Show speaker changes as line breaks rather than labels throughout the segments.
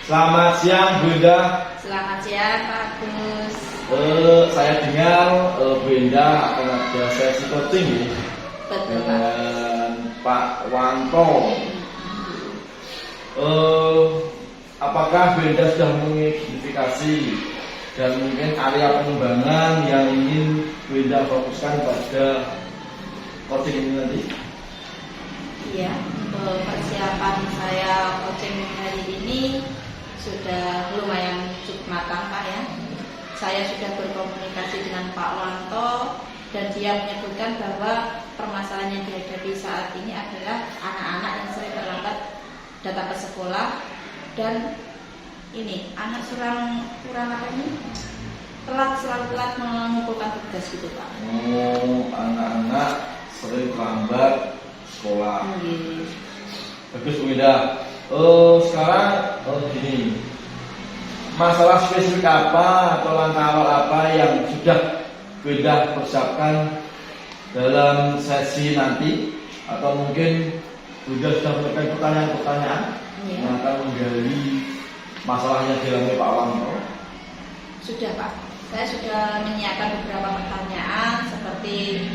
Selamat siang Bu Indah.
Selamat siang Pak Gus.
Saya dengar Bu Indah akan ada sesi coaching ya?
Betul Pak.
Dengan Pak Wanto. Apakah Bu Indah sudah mengidentifikasi dan mungkin area pengembangan yang ingin Bu Indah fokuskan pada coaching ini nanti?
Iya, untuk persiapan saya coaching hari ini sudah lumayan cukup matang Pak ya. Saya sudah berkomunikasi dengan Pak Wanto dan dia menyebutkan bahwa permasalahan yang dihadapi saat ini adalah anak-anak yang sering terlambat datang ke sekolah dan ini anak kurang apa ini? Selalu telat mengumpulkan tugas gitu Pak.
Anak-anak sering terlambat sekolah. Bagus Bu Indah. Sekarang gini, masalah spesifik apa atau langkah awal apa yang sudah Bu Indah persiapkan dalam sesi nanti, atau mungkin Bu Indah sudah menyiapkan pertanyaan-pertanyaan yang akan menggali masalah yang dialami Pak Wanto?
Sudah Pak, saya sudah menyiapkan beberapa pertanyaan seperti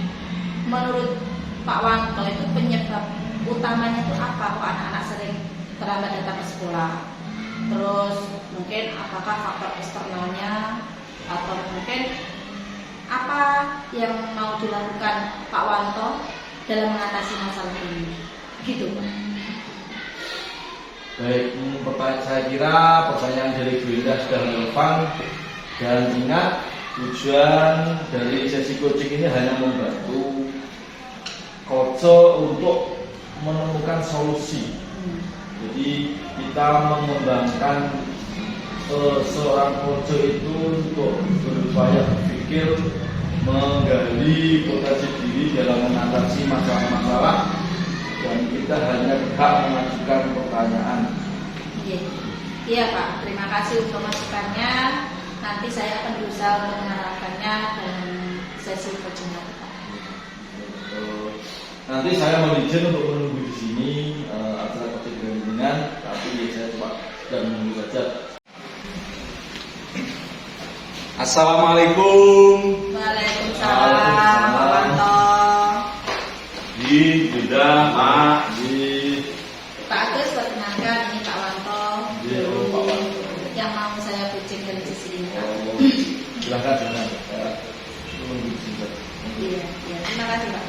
menurut Pak Wanto itu penyebab utamanya itu apa kok anak-anak sering terlambat datang ke sekolah? Terus mungkin apakah faktor eksternalnya atau mungkin apa yang mau dilakukan Pak Wanto dalam mengatasi masalah ini? Gitu Pak.
Baik, saya kira pertanyaan dari Bu Indah sudah relevan, dan ingat tujuan dari sesi coaching ini hanya membantu coach untuk menemukan solusi. Jadi kita mengembangkan seorang coach itu untuk berupaya berpikir, menggali potensi diri dalam mengatasi masalah-masalah, dan kita hanya berhak mengajukan pertanyaan.
Iya Pak, terima kasih untuk masukannya. Nanti saya akan berusaha untuk menerapkannya dalam sesi coaching nanti Pak.
Nanti saya mohon izin untuk menunggu di sini acara coaching dengan, tapi saya cuma sedang menunggu saja. Assalamualaikum.
Waalaikumsalam Pak Wanto.
Di Bunda, Pak. Di
Pak Agus, perkenalkan ini Pak Wanto.
Pak Wanto.
Yang mau saya coaching dari sisi ini.
Silakan. Saya menunggu di sini.
Iya, terima kasih Pak.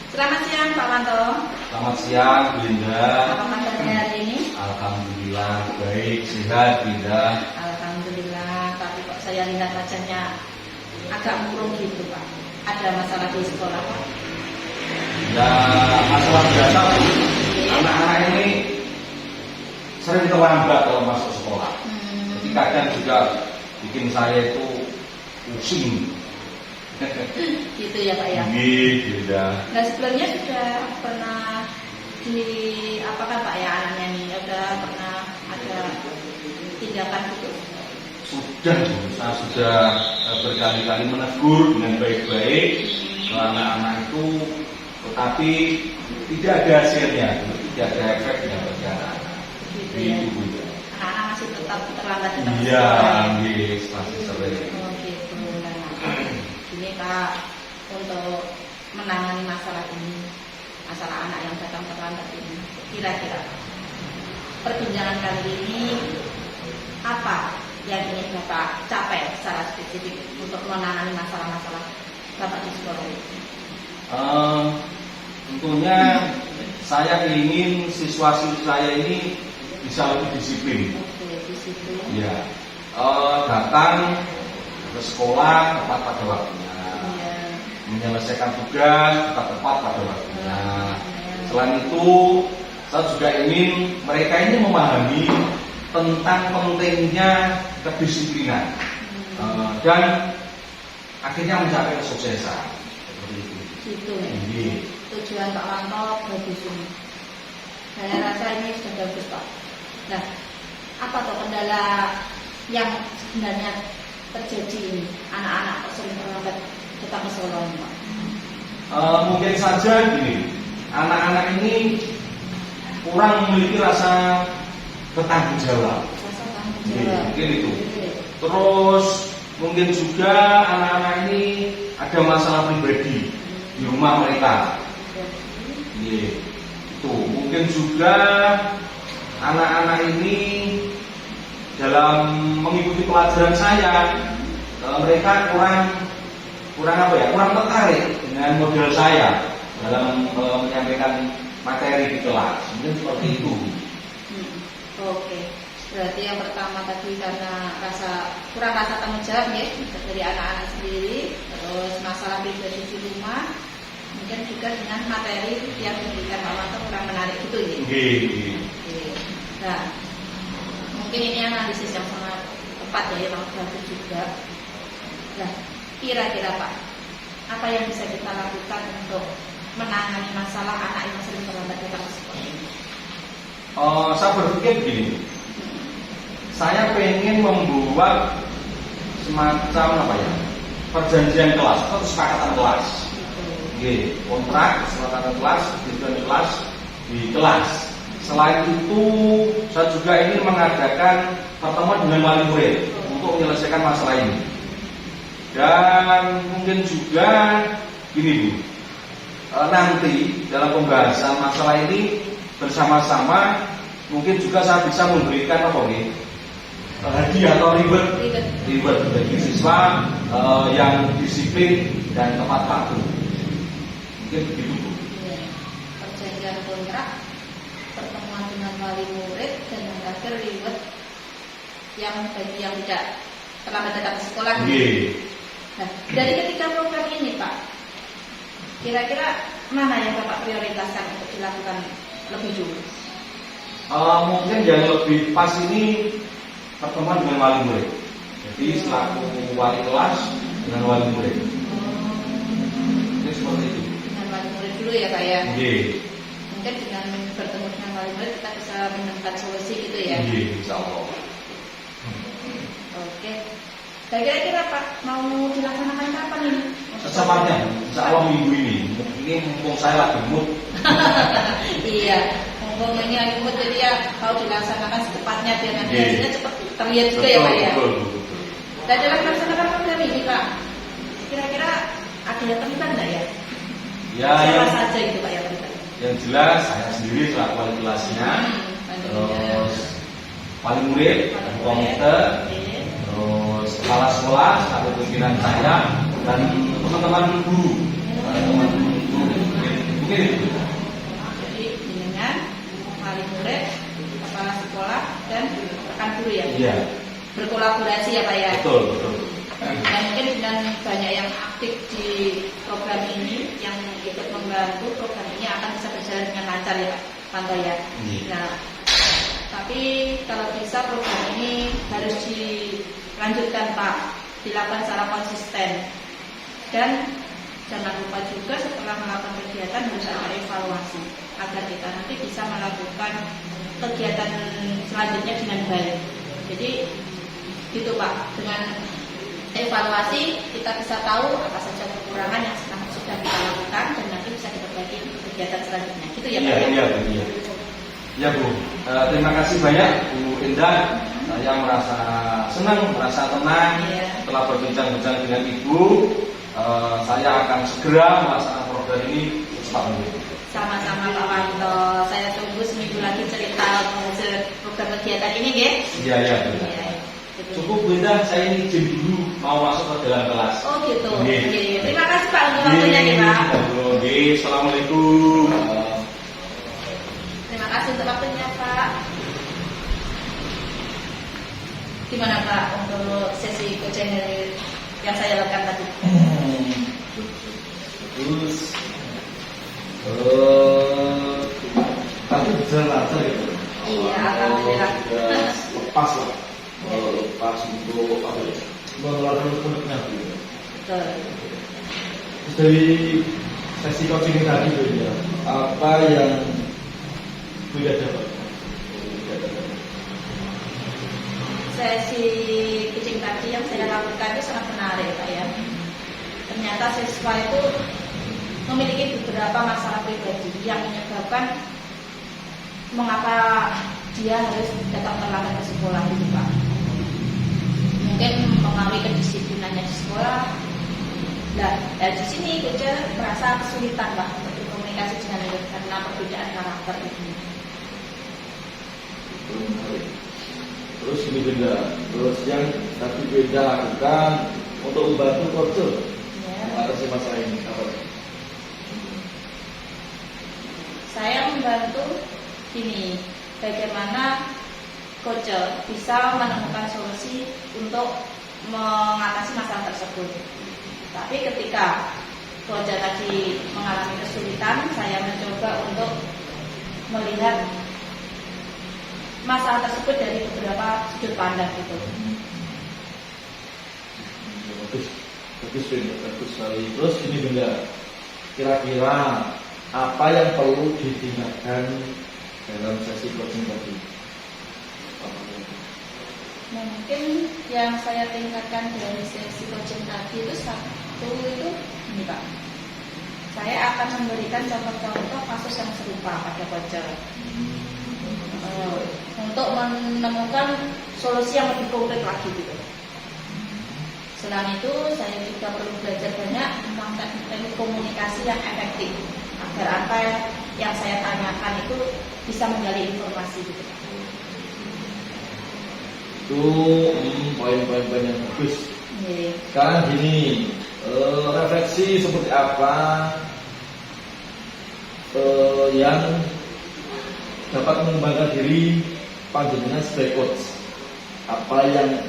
Selamat siang Pak Wanto.
Selamat siang, Bunda.
Apa kabarnya hari ini?
Alhamdulillah baik, sehat, Bunda.
Alhamdulillah, tapi kok saya lihat wajahnya agak murung gitu Pak. Ada masalah di sekolah Pak?
Ya, masalah biasa. Anak-anak ini sering terlambat kalau masuk sekolah. Jadi kadang juga bikin saya itu pusing.
Gitu ya Pak ya?
Gitu ya.
Nah sebelumnya sudah pernah apakah Pak ya anaknya ini sudah pernah ada tindakan gitu?
Sudah, saya sudah berkali-kali menegur dengan baik-baik anak-anak itu, tetapi tidak ada hasilnya, tidak ada efeknya bagi anak-anak.
Gitu ya? Anak-anak masih tetap terlambat datang ke
Iya,
sekolah.
masih sering.
Oh gitu. Ini Pak, untuk menangani masalah ini, masalah anak yang datang terlambat ini, kira-kira perbincangan kali ini apa yang ingin Bapak capai secara spesifik untuk menangani masalah-masalah Bapak di sekolah ini?
Tentunya saya ingin siswa-siswa saya ini bisa lebih disiplin.
Oke, disiplin.
Ya, datang ke sekolah tepat pada waktunya, menyelesaikan tugas tepat pada waktunya. Selain itu, saya juga ingin mereka ini memahami tentang pentingnya kedisiplinan dan akhirnya mencapai kesuksesan. Seperti itu.
Gitu.
Ini.
Tujuan Pak Wanto bagus ini. Saya rasa ini sudah bagus Pak. Nah, apa tuh kendala yang sebenarnya terjadi ini? Anak-anak sering terlambat datang ke sekolah ini Pak?
Mungkin saja gini, anak-anak ini kurang memiliki rasa bertanggung jawab.
Rasa Jawa.
Mungkin itu.
Oke.
Terus mungkin juga anak-anak ini ada masalah pribadi di rumah mereka. Itu mungkin juga anak-anak ini dalam mengikuti pelajaran saya, mereka kurang tertarik dengan model saya dalam menyampaikan materi di kelas. Mungkin seperti itu.
Oke. Berarti yang pertama tadi karena kurang rasa tanggung jawab ya dari anak-anak sendiri, terus masalah pribadi di rumah, mungkin juga dengan materi yang diberikan Pak Manto kurang menarik gitu ya. Oke. Nah, mungkin ini analisis yang sangat tepat ya, yang bagus juga. Nah, kira-kira Pak, apa yang bisa kita lakukan untuk menangani masalah anak yang sering terlambat datang ke sekolah ini?
Saya berpikir begini, saya pengen membuat semacam perjanjian kelas atau kesepakatan kelas. Kontrak kesepakatan kelas, tujuan kelas di kelas. Selain itu, saya juga ingin mengadakan pertemuan dengan wali murid untuk menyelesaikan masalah ini. Dan mungkin juga gini Bu, nanti dalam pembahasan masalah ini bersama-sama mungkin juga saya bisa memberikan hadiah atau reward bagi siswa yang disiplin dan tepat waktu. Mungkin begitu Bu.
Perjanjian kontrak, pertemuan dengan wali murid, dan yang terakhir reward yang bagi yang tidak terlambat datang ke sekolah. Nah, dari ketiga program ini Pak, kira-kira mana yang Bapak prioritaskan untuk dilakukan lebih dulu?
Mungkin yang lebih pas ini pertemuan dengan wali murid. Jadi selaku wali kelas dengan wali murid. Ini seperti itu.
Dengan wali murid dulu ya Pak ya.
Mungkin
dengan bertemu dengan wali murid kita bisa menemukan solusi gitu ya.
Insya Allah.
Oke. Dan kira-kira Pak mau dilaksanakan kapan ini?
Secepatnya, insya Allah minggu ini. Ini mumpung saya lagi mood.
Iya, mumpung ini lagi mood, jadi ya mau dilaksanakan secepatnya biar nanti hasilnya cepat terlihat juga ya Pak ya.
Betul.
Dan dalam melaksanakan program ini Pak, kira-kira ada yang terlibat nggak ya?
Ya,
siapa saja itu Pak yang terlibat?
Yang jelas saya sendiri selaku wali kelasnya, terus wali murid, komite, terus kepala sekolah, satu pimpinan saya, dan teman-teman guru. Mungkin itu.
Jadi dengan wali murid, kepala sekolah, dan rekan guru ya?
Iya.
Berkolaborasi ya Pak ya?
Betul.
Dan mungkin dengan banyak yang aktif di program ini, yang ikut membantu program ini akan bisa berjalan dengan lancar ya Pak Manto ya. Nah, tapi kalau bisa program ini harus dilanjutkan Pak, dilakukan secara konsisten. Dan jangan lupa juga setelah melakukan kegiatan harus ada evaluasi agar kita nanti bisa melakukan kegiatan selanjutnya dengan baik. Jadi gitu Pak, dengan evaluasi kita bisa tahu apa saja kekurangan yang sudah kita lakukan dan nanti bisa kita bagi kegiatan selanjutnya. Gitu ya Pak?
Iya. Ya Bu, terima kasih banyak Bu Indah. Saya merasa senang, merasa tenang setelah berbincang-bincang dengan Ibu. Saya akan segera melaksanakan program ini secepat mungkin.
Sama-sama Pak Manto. Saya tunggu seminggu lagi cerita hasil program kegiatan ini ya.
Iya. Cukup Bu Indah, saya ini izin dulu mau masuk ke dalam kelas.
Oh gitu.
Oke.
Terima kasih Pak untuk waktunya nih Pak.
Assalamualaikum.
Terima kasih untuk waktunya Pak. Gimana Pak untuk sesi coaching yang saya lakukan tadi?
Terus tadi berjalan lancar ya?
Iya, alhamdulillah.
Lepas lah. Lepas untuk mengeluarkan unek-uneknya.
Betul.
Terus dari sesi coaching tadi itu ya, apa yang tidak dapat?
Sesi coaching tadi yang saya lakukan itu sangat menarik Pak ya. Ternyata siswa itu memiliki beberapa masalah pribadi yang menyebabkan mengapa dia harus datang terlambat ke sekolah gitu Pak. mengurangi kedisiplinannya di sekolah. Nah, di sini coach merasa kesulitan Pak untuk berkomunikasi dengan murid karena perbedaan karakter ini.
Terus ini beda. Terus yang tadi beda lakukan untuk membantu coach
Ya.
mengatasi masalah ini apa?
Saya membantu gini, bagaimana coach bisa menemukan solusi untuk mengatasi masalah tersebut. Tapi ketika coach tadi mengalami kesulitan, saya mencoba untuk melihat masalah tersebut dari beberapa sudut pandang gitu.
Bagus sekali. Terus ini benda, kira-kira apa yang perlu ditingkatkan dalam sesi coaching tadi?
Nah, mungkin yang saya tingkatkan dari sesi coaching tadi itu satu itu ini Pak. Saya akan memberikan contoh-contoh kasus yang serupa pada coach untuk menemukan solusi yang lebih konkret lagi gitu. Selain itu, saya juga perlu belajar banyak tentang teknik komunikasi yang efektif agar apa yang saya tanyakan itu bisa menggali informasi gitu.
Itu poin-poin yang bagus.
Iya.
Sekarang gini, refleksi seperti apa yang dapat mengembangkan diri panjenengan sebagai coach? Apa yang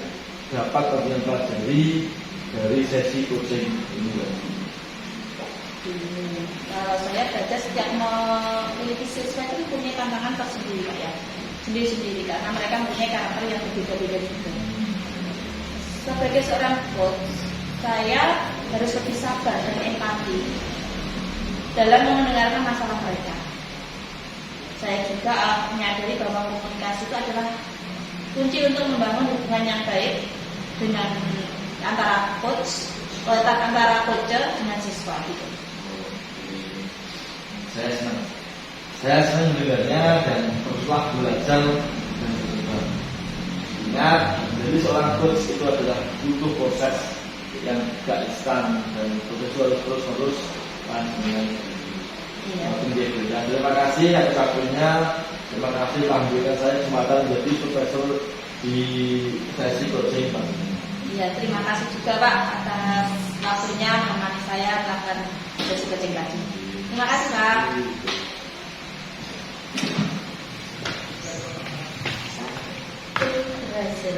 dapat panjenengan pelajari dari sesi coaching ini?
Kalau saya belajar setiap memiliki siswa itu punya tantangan tersendiri Pak ya, sendiri-sendiri karena mereka mempunyai karakter yang berbeda-beda juga. Sebagai seorang coach, saya harus lebih sabar dan empati dalam mendengarkan masalah mereka. Saya juga menyadari bahwa komunikasi itu adalah kunci untuk membangun hubungan yang baik dengan antara coach dengan siswa gitu.
Saya senang mendengarnya dan teruslah belajar dan berkembang. Ingat, jadi seorang coach itu adalah butuh proses yang gak instan dan proses itu harus terus dengan terima kasih atas waktunya. Terima kasih telah memberikan saya kesempatan menjadi profesor di sesi coaching Pak.
Iya, terima kasih juga Pak atas waktunya menemani saya melakukan sesi coaching tadi. Terima kasih Pak. Berhasil.